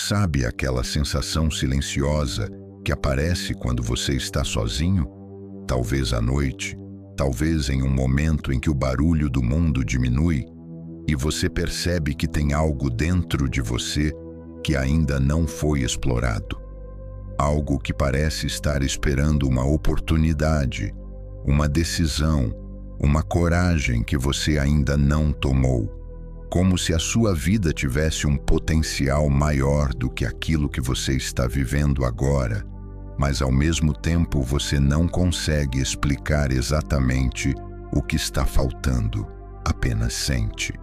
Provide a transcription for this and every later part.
Sabe aquela sensação silenciosa que aparece quando você está sozinho? Talvez à noite, talvez em um momento em que o barulho do mundo diminui e você percebe que tem algo dentro de você que ainda não foi explorado. Algo que parece estar esperando uma oportunidade, uma decisão, uma coragem que você ainda não tomou. Como se a sua vida tivesse um potencial maior do que aquilo que você está vivendo agora, mas ao mesmo tempo você não consegue explicar exatamente o que está faltando, apenas sente.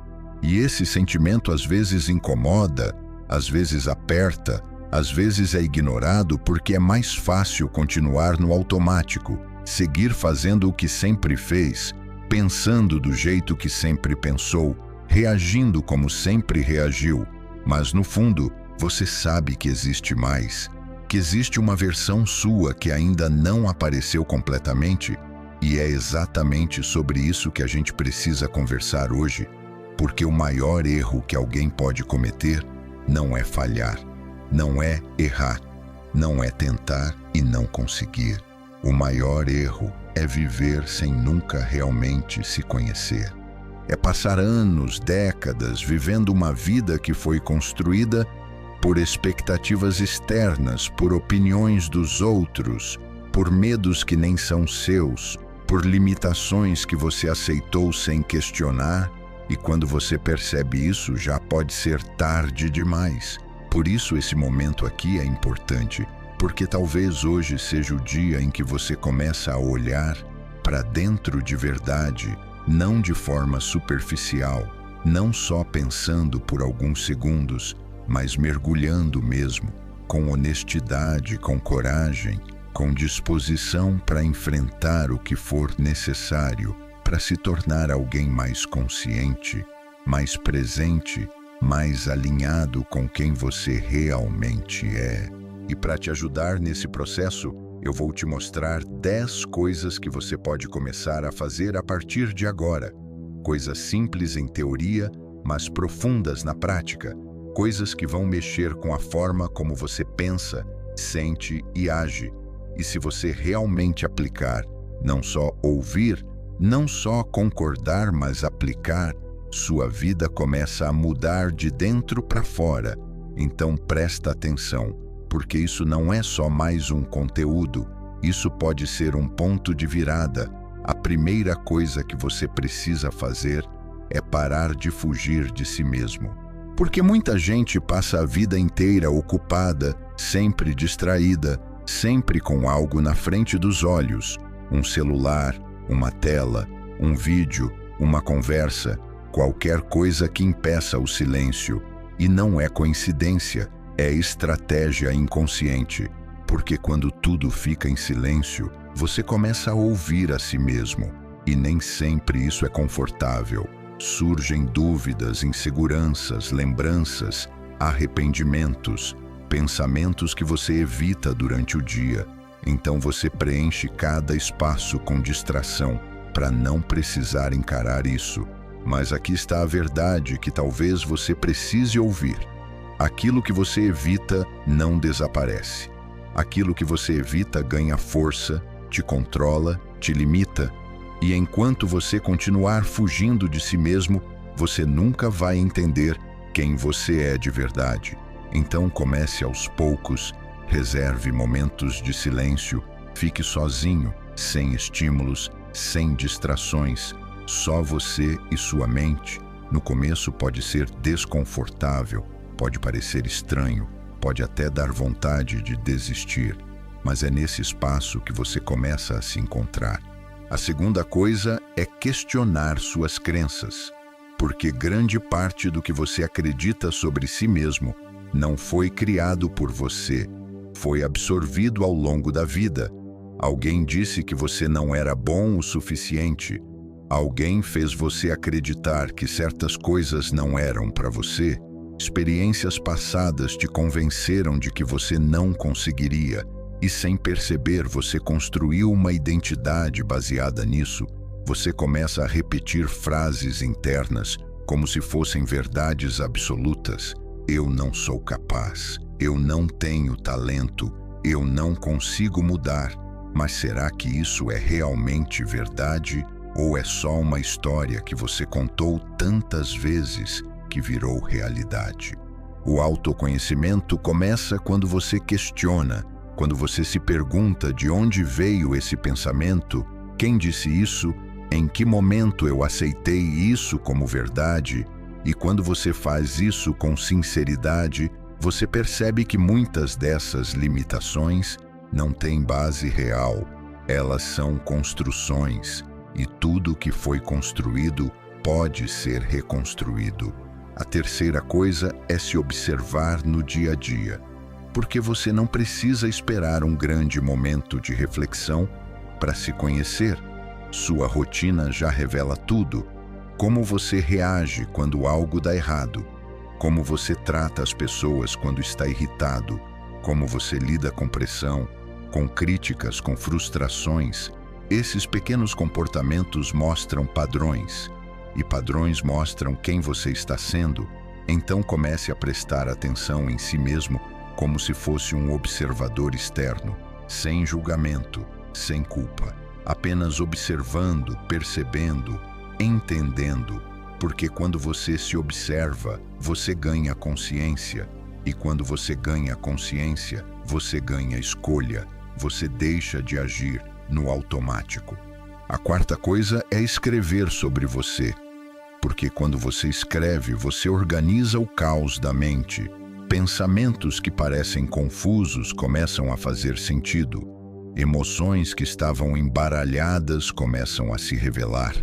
E esse sentimento às vezes incomoda, às vezes aperta, às vezes é ignorado porque é mais fácil continuar no automático, seguir fazendo o que sempre fez, pensando do jeito que sempre pensou, reagindo como sempre reagiu, mas no fundo você sabe que existe mais, que existe uma versão sua que ainda não apareceu completamente, e é exatamente sobre isso que a gente precisa conversar hoje, porque o maior erro que alguém pode cometer não é falhar, não é errar, não é tentar e não conseguir. O maior erro é viver sem nunca realmente se conhecer. É passar anos, décadas, vivendo uma vida que foi construída por expectativas externas, por opiniões dos outros, por medos que nem são seus, por limitações que você aceitou sem questionar, e quando você percebe isso, já pode ser tarde demais. Por isso esse momento aqui é importante, porque talvez hoje seja o dia em que você começa a olhar para dentro de verdade, não de forma superficial, não só pensando por alguns segundos, mas mergulhando mesmo, com honestidade, com coragem, com disposição para enfrentar o que for necessário, para se tornar alguém mais consciente, mais presente, mais alinhado com quem você realmente é. E para te ajudar nesse processo, eu vou te mostrar 10 coisas que você pode começar a fazer a partir de agora. Coisas simples em teoria, mas profundas na prática. Coisas que vão mexer com a forma como você pensa, sente e age. E se você realmente aplicar, não só ouvir, não só concordar, mas aplicar, sua vida começa a mudar de dentro para fora. Então presta atenção, porque isso não é só mais um conteúdo, isso pode ser um ponto de virada. A primeira coisa que você precisa fazer é parar de fugir de si mesmo. Porque muita gente passa a vida inteira ocupada, sempre distraída, sempre com algo na frente dos olhos, um celular, uma tela, um vídeo, uma conversa, qualquer coisa que impeça o silêncio. E não é coincidência, é estratégia inconsciente, porque quando tudo fica em silêncio, você começa a ouvir a si mesmo, e nem sempre isso é confortável. Surgem dúvidas, inseguranças, lembranças, arrependimentos, pensamentos que você evita durante o dia. Então você preenche cada espaço com distração para não precisar encarar isso. Mas aqui está a verdade que talvez você precise ouvir. Aquilo que você evita não desaparece. Aquilo que você evita ganha força, te controla, te limita. E enquanto você continuar fugindo de si mesmo, você nunca vai entender quem você é de verdade. Então comece aos poucos. Reserve momentos de silêncio, fique sozinho, sem estímulos, sem distrações, só você e sua mente. No começo pode ser desconfortável, pode parecer estranho, pode até dar vontade de desistir, mas é nesse espaço que você começa a se encontrar. A segunda coisa é questionar suas crenças, porque grande parte do que você acredita sobre si mesmo não foi criado por você, foi absorvido ao longo da vida. Alguém disse que você não era bom o suficiente. Alguém fez você acreditar que certas coisas não eram para você. Experiências passadas te convenceram de que você não conseguiria. E sem perceber, você construiu uma identidade baseada nisso. Você começa a repetir frases internas como se fossem verdades absolutas. eu não sou capaz, eu não tenho talento, eu não consigo mudar. Mas será que isso é realmente verdade ou é só uma história que você contou tantas vezes que virou realidade? O autoconhecimento começa quando você questiona, quando você se pergunta de onde veio esse pensamento, quem disse isso, em que momento eu aceitei isso como verdade. E quando você faz isso com sinceridade, você percebe que muitas dessas limitações não têm base real, elas são construções, e tudo que foi construído pode ser reconstruído. A terceira coisa é se observar no dia a dia, porque você não precisa esperar um grande momento de reflexão para se conhecer. Sua rotina já revela tudo. Como você reage quando algo dá errado, como você trata as pessoas quando está irritado, como você lida com pressão, com críticas, com frustrações. Esses pequenos comportamentos mostram padrões, e padrões mostram quem você está sendo. Então comece a prestar atenção em si mesmo como se fosse um observador externo, sem julgamento, sem culpa, apenas observando, percebendo, entendendo, porque quando você se observa, você ganha consciência, e quando você ganha consciência, você ganha escolha, você deixa de agir no automático. A quarta coisa é escrever sobre você, porque quando você escreve, você organiza o caos da mente. Pensamentos que parecem confusos começam a fazer sentido. Emoções que estavam embaralhadas começam a se revelar.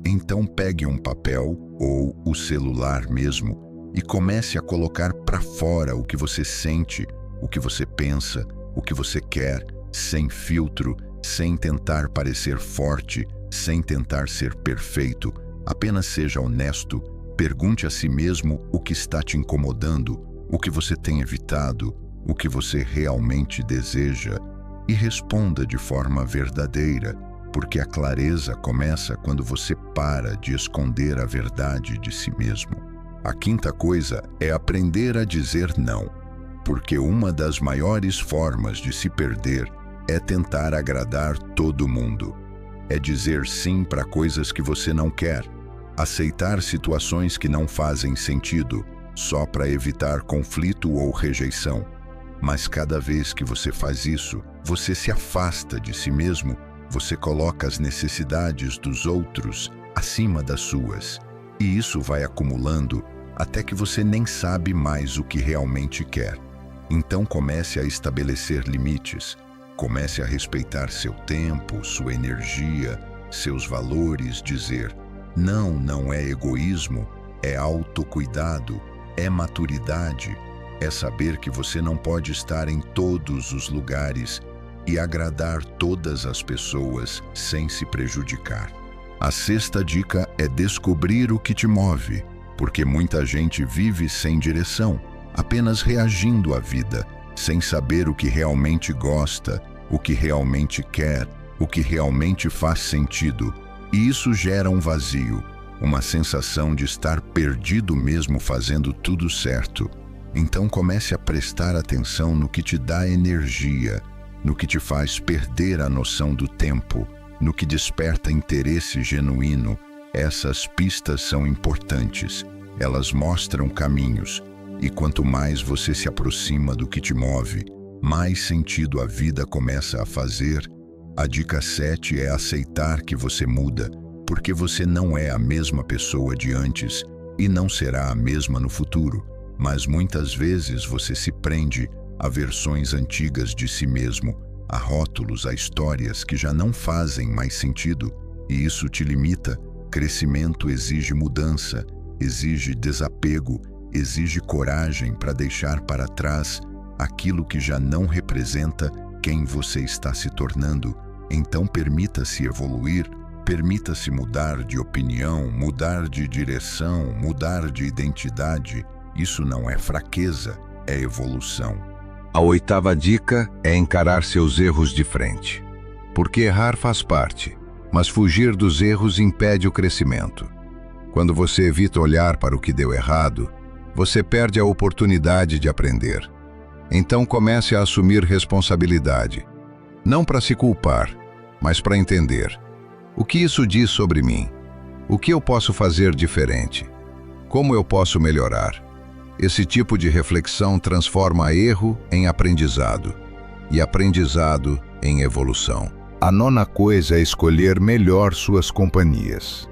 Então pegue um papel ou o celular mesmo e comece a colocar para fora o que você sente, o que você pensa, o que você quer, sem filtro, sem tentar parecer forte, sem tentar ser perfeito. Apenas seja honesto, pergunte a si mesmo o que está te incomodando, o que você tem evitado, o que você realmente deseja, e responda de forma verdadeira, porque a clareza começa quando você para de esconder a verdade de si mesmo. A quinta coisa é aprender a dizer não, porque uma das maiores formas de se perder é tentar agradar todo mundo. É dizer sim para coisas que você não quer, aceitar situações que não fazem sentido, só para evitar conflito ou rejeição. Mas cada vez que você faz isso, você se afasta de si mesmo, você coloca as necessidades dos outros acima das suas. E isso vai acumulando até que você nem sabe mais o que realmente quer. Então comece a estabelecer limites, comece a respeitar seu tempo, sua energia, seus valores, dizer não, não é egoísmo, é autocuidado, é maturidade, é saber que você não pode estar em todos os lugares e agradar todas as pessoas sem se prejudicar. A sexta dica é descobrir o que te move, porque muita gente vive sem direção, apenas reagindo à vida, sem saber o que realmente gosta, o que realmente quer, o que realmente faz sentido. E isso gera um vazio, uma sensação de estar perdido mesmo fazendo tudo certo. Então comece a prestar atenção no que te dá energia, no que te faz perder a noção do tempo, no que desperta interesse genuíno. Essas pistas são importantes, elas mostram caminhos, e quanto mais você se aproxima do que te move, mais sentido a vida começa a fazer. A dica 7 é aceitar que você muda, porque você não é a mesma pessoa de antes e não será a mesma no futuro, mas muitas vezes você se prende a versões antigas de si mesmo, a rótulos, a histórias que já não fazem mais sentido, e isso te limita. Crescimento exige mudança, exige desapego, exige coragem para deixar para trás aquilo que já não representa quem você está se tornando. Então permita-se evoluir, permita-se mudar de opinião, mudar de direção, mudar de identidade. Isso não é fraqueza, é evolução. A oitava dica é encarar seus erros de frente. Porque errar faz parte, mas fugir dos erros impede o crescimento. Quando você evita olhar para o que deu errado, você perde a oportunidade de aprender. Então comece a assumir responsabilidade. Não para se culpar, mas para entender. O que isso diz sobre mim? O que eu posso fazer diferente? Como eu posso melhorar? Esse tipo de reflexão transforma erro em aprendizado e aprendizado em evolução. A nona coisa é escolher melhor suas companhias.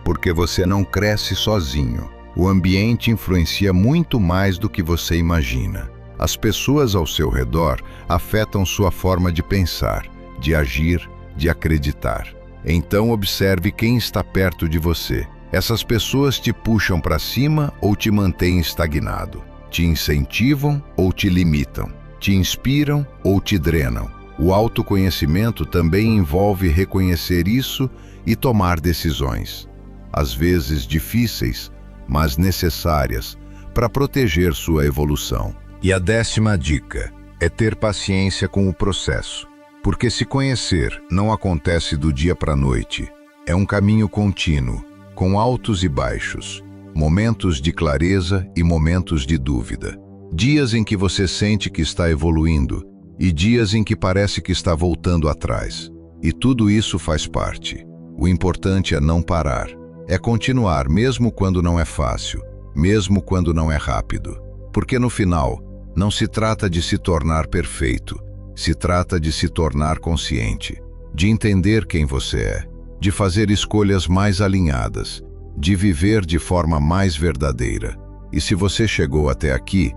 Porque você não cresce sozinho. O ambiente influencia muito mais do que você imagina. As pessoas ao seu redor afetam sua forma de pensar, de agir, de acreditar. Então observe quem está perto de você. Essas pessoas te puxam para cima ou te mantêm estagnado? Te incentivam ou te limitam? Te inspiram ou te drenam? O autoconhecimento também envolve reconhecer isso e tomar decisões, às vezes difíceis, mas necessárias, para proteger sua evolução. E a 10ª dica é ter paciência com o processo. Porque se conhecer não acontece do dia para a noite. É um caminho contínuo, com altos e baixos, momentos de clareza e momentos de dúvida. Dias em que você sente que está evoluindo e dias em que parece que está voltando atrás. E tudo isso faz parte. O importante é não parar. É continuar mesmo quando não é fácil, mesmo quando não é rápido. Porque no final, não se trata de se tornar perfeito, se trata de se tornar consciente, de entender quem você é, de fazer escolhas mais alinhadas, de viver de forma mais verdadeira. E se você chegou até aqui,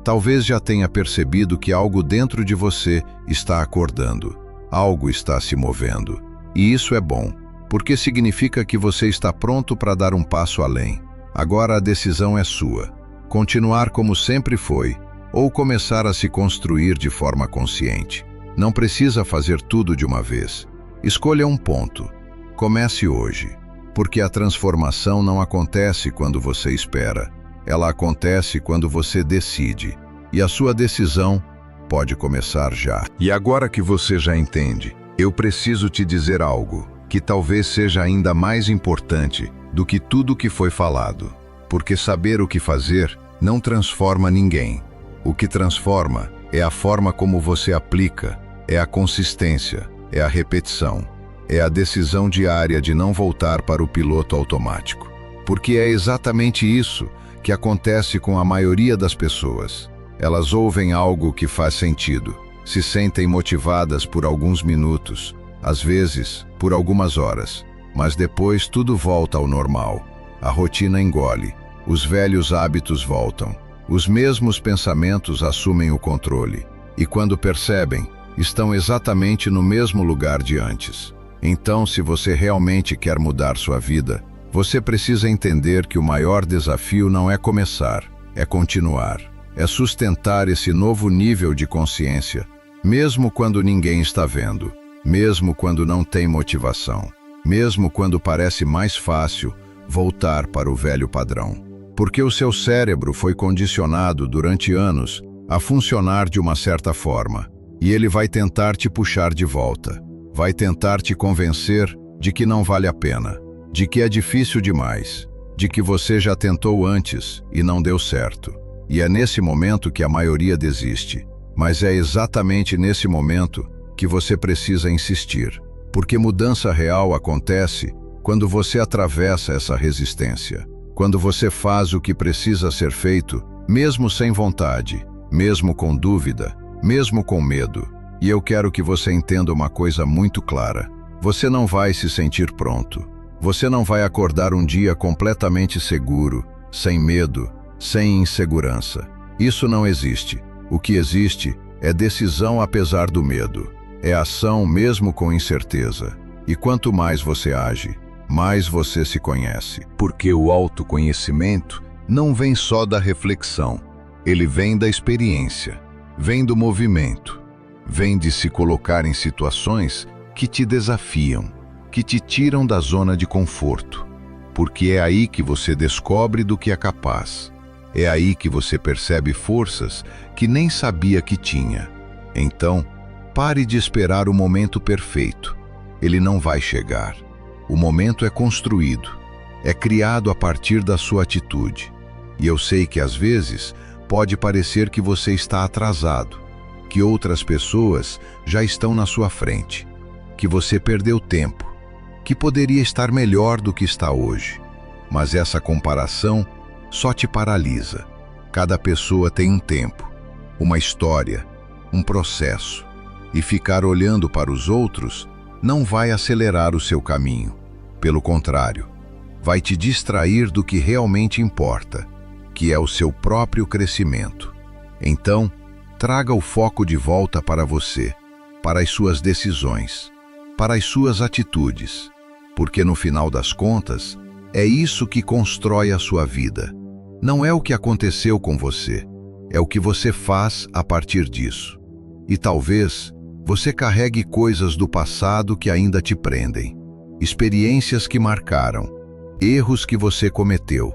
talvez já tenha percebido que algo dentro de você está acordando, algo está se movendo. E isso é bom, porque significa que você está pronto para dar um passo além. Agora a decisão é sua. Continuar como sempre foi, ou começar a se construir de forma consciente. Não precisa fazer tudo de uma vez. Escolha um ponto. Comece hoje, porque a transformação não acontece quando você espera. Ela acontece quando você decide. E a sua decisão pode começar já. E agora que você já entende, eu preciso te dizer algo que talvez seja ainda mais importante do que tudo que foi falado. Porque saber o que fazer não transforma ninguém. O que transforma é a forma como você aplica, é a consistência, é a repetição, é a decisão diária de não voltar para o piloto automático. Porque é exatamente isso que acontece com a maioria das pessoas. Elas ouvem algo que faz sentido, se sentem motivadas por alguns minutos, às vezes por algumas horas, mas depois tudo volta ao normal. A rotina engole, os velhos hábitos voltam. Os mesmos pensamentos assumem o controle, e quando percebem, estão exatamente no mesmo lugar de antes. Então, se você realmente quer mudar sua vida, você precisa entender que o maior desafio não é começar, é continuar. É sustentar esse novo nível de consciência, mesmo quando ninguém está vendo, mesmo quando não tem motivação, mesmo quando parece mais fácil voltar para o velho padrão. Porque o seu cérebro foi condicionado durante anos a funcionar de uma certa forma, e ele vai tentar te puxar de volta, vai tentar te convencer de que não vale a pena, de que é difícil demais, de que você já tentou antes e não deu certo. E é nesse momento que a maioria desiste, mas é exatamente nesse momento que você precisa insistir, porque mudança real acontece quando você atravessa essa resistência. Quando você faz o que precisa ser feito, mesmo sem vontade, mesmo com dúvida, mesmo com medo. E eu quero que você entenda uma coisa muito clara. Você não vai se sentir pronto. Você não vai acordar um dia completamente seguro, sem medo, sem insegurança. Isso não existe. O que existe é decisão apesar do medo. É ação mesmo com incerteza. E quanto mais você age, mais você se conhece. Porque o autoconhecimento não vem só da reflexão, ele vem da experiência, vem do movimento, vem de se colocar em situações que te desafiam, que te tiram da zona de conforto. Porque é aí que você descobre do que é capaz, é aí que você percebe forças que nem sabia que tinha. Então, pare de esperar o momento perfeito, ele não vai chegar. O momento é construído, é criado a partir da sua atitude. E eu sei que às vezes pode parecer que você está atrasado, que outras pessoas já estão na sua frente, que você perdeu tempo, que poderia estar melhor do que está hoje. Mas essa comparação só te paralisa. Cada pessoa tem um tempo, uma história, um processo, e ficar olhando para os outros não vai acelerar o seu caminho. Pelo contrário, vai te distrair do que realmente importa, que é o seu próprio crescimento. Então, traga o foco de volta para você, para as suas decisões, para as suas atitudes, porque no final das contas, é isso que constrói a sua vida. Não é o que aconteceu com você, é o que você faz a partir disso. E talvez você carregue coisas do passado que ainda te prendem, experiências que marcaram, erros que você cometeu,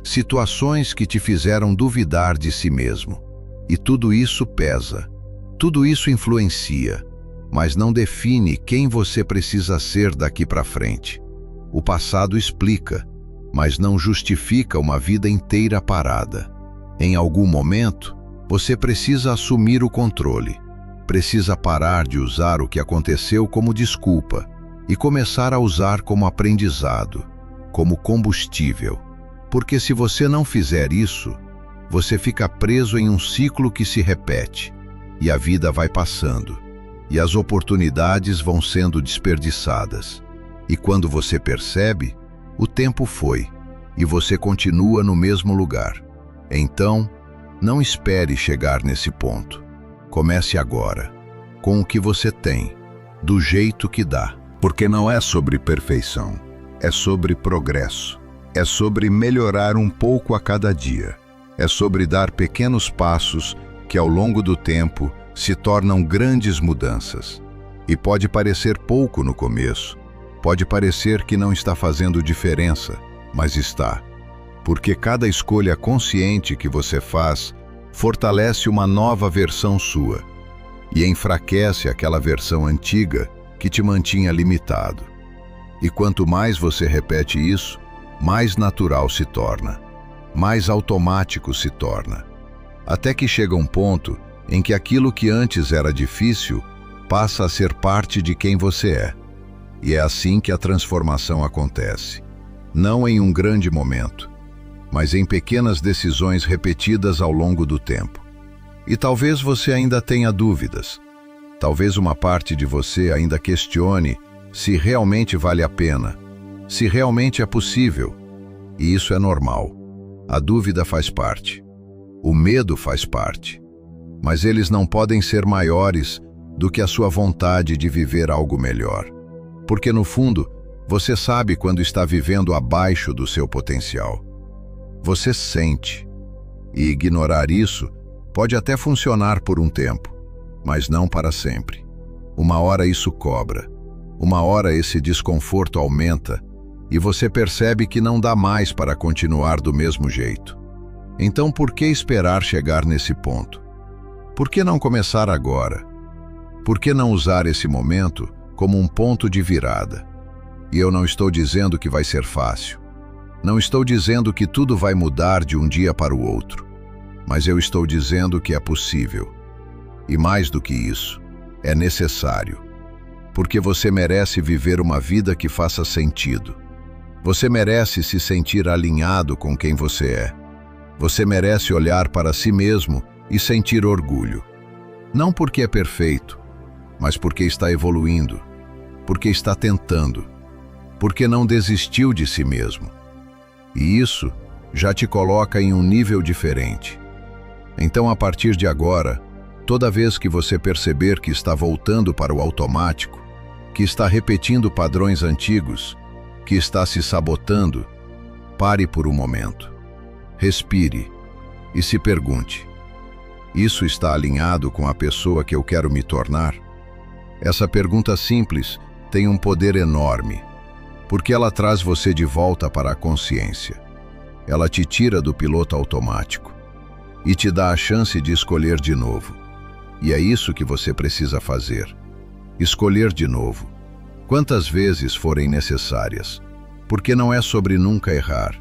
situações que te fizeram duvidar de si mesmo. E tudo isso pesa, tudo isso influencia, mas não define quem você precisa ser daqui para frente. O passado explica, mas não justifica uma vida inteira parada. Em algum momento, você precisa assumir o controle, precisa parar de usar o que aconteceu como desculpa e começar a usar como aprendizado, como combustível. Porque se você não fizer isso, você fica preso em um ciclo que se repete, e a vida vai passando, e as oportunidades vão sendo desperdiçadas. E quando você percebe, o tempo foi, e você continua no mesmo lugar. Então, não espere chegar nesse ponto. Comece agora, com o que você tem, do jeito que dá. Porque não é sobre perfeição, é sobre progresso. É sobre melhorar um pouco a cada dia. É sobre dar pequenos passos que ao longo do tempo se tornam grandes mudanças. E pode parecer pouco no começo, pode parecer que não está fazendo diferença, mas está. Porque cada escolha consciente que você faz fortalece uma nova versão sua e enfraquece aquela versão antiga que te mantinha limitado. E quanto mais você repete isso, mais natural se torna, mais automático se torna, até que chega um ponto em que aquilo que antes era difícil passa a ser parte de quem você é. E é assim que a transformação acontece, não em um grande momento, mas em pequenas decisões repetidas ao longo do tempo. E talvez você ainda tenha dúvidas, talvez uma parte de você ainda questione se realmente vale a pena, se realmente é possível. E isso é normal. A dúvida faz parte. O medo faz parte. Mas eles não podem ser maiores do que a sua vontade de viver algo melhor. Porque no fundo, você sabe quando está vivendo abaixo do seu potencial. Você sente. E ignorar isso pode até funcionar por um tempo, mas não para sempre. Uma hora isso cobra. Uma hora esse desconforto aumenta e você percebe que não dá mais para continuar do mesmo jeito. Então por que esperar chegar nesse ponto? Por que não começar agora? Por que não usar esse momento como um ponto de virada? E eu não estou dizendo que vai ser fácil. Não estou dizendo que tudo vai mudar de um dia para o outro. Mas eu estou dizendo que é possível. E mais do que isso, é necessário. Porque você merece viver uma vida que faça sentido. Você merece se sentir alinhado com quem você é. Você merece olhar para si mesmo e sentir orgulho. Não porque é perfeito, mas porque está evoluindo, porque está tentando, porque não desistiu de si mesmo. E isso já te coloca em um nível diferente. Então, a partir de agora, toda vez que você perceber que está voltando para o automático, que está repetindo padrões antigos, que está se sabotando, pare por um momento. Respire e se pergunte: isso está alinhado com a pessoa que eu quero me tornar? Essa pergunta simples tem um poder enorme, porque ela traz você de volta para a consciência. Ela te tira do piloto automático e te dá a chance de escolher de novo. E é isso que você precisa fazer. Escolher de novo, quantas vezes forem necessárias, porque não é sobre nunca errar,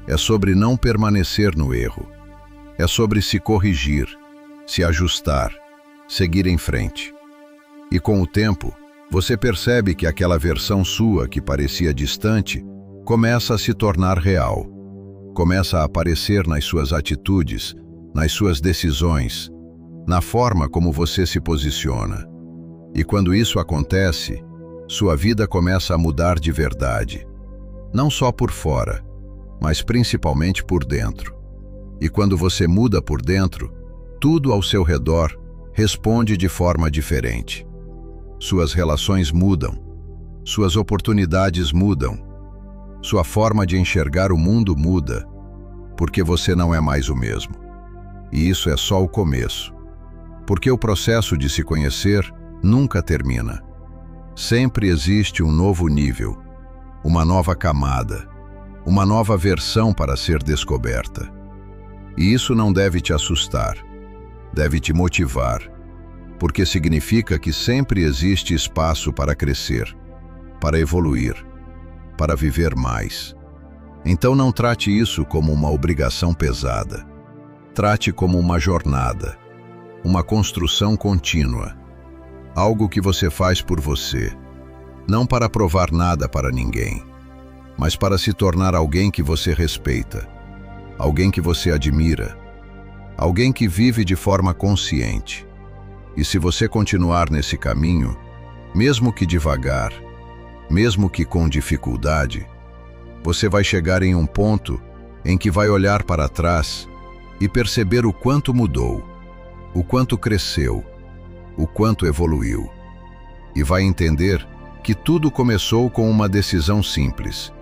É sobre não permanecer no erro. É sobre se corrigir, se ajustar, seguir em frente. E com o tempo, você percebe que aquela versão sua que parecia distante começa a se tornar real. Começa a aparecer nas suas atitudes, nas suas decisões, na forma como você se posiciona. E quando isso acontece, sua vida começa a mudar de verdade. Não só por fora, mas principalmente por dentro. E quando você muda por dentro, tudo ao seu redor responde de forma diferente. Suas relações mudam, suas oportunidades mudam, sua forma de enxergar o mundo muda, porque você não é mais o mesmo. E isso é só o começo, porque o processo de se conhecer nunca termina. Sempre existe um novo nível, uma nova camada, uma nova versão para ser descoberta. E isso não deve te assustar, deve te motivar, porque significa que sempre existe espaço para crescer, para evoluir, para viver mais. Então não trate isso como uma obrigação pesada. Trate como uma jornada, uma construção contínua, algo que você faz por você, não para provar nada para ninguém, mas para se tornar alguém que você respeita, alguém que você admira, alguém que vive de forma consciente. E se você continuar nesse caminho, mesmo que devagar, mesmo que com dificuldade, você vai chegar em um ponto em que vai olhar para trás e perceber o quanto mudou, o quanto cresceu, o quanto evoluiu. E vai entender que tudo começou com uma decisão simples,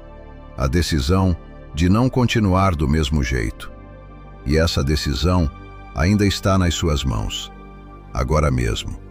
a decisão de não continuar do mesmo jeito. E essa decisão ainda está nas suas mãos, agora mesmo.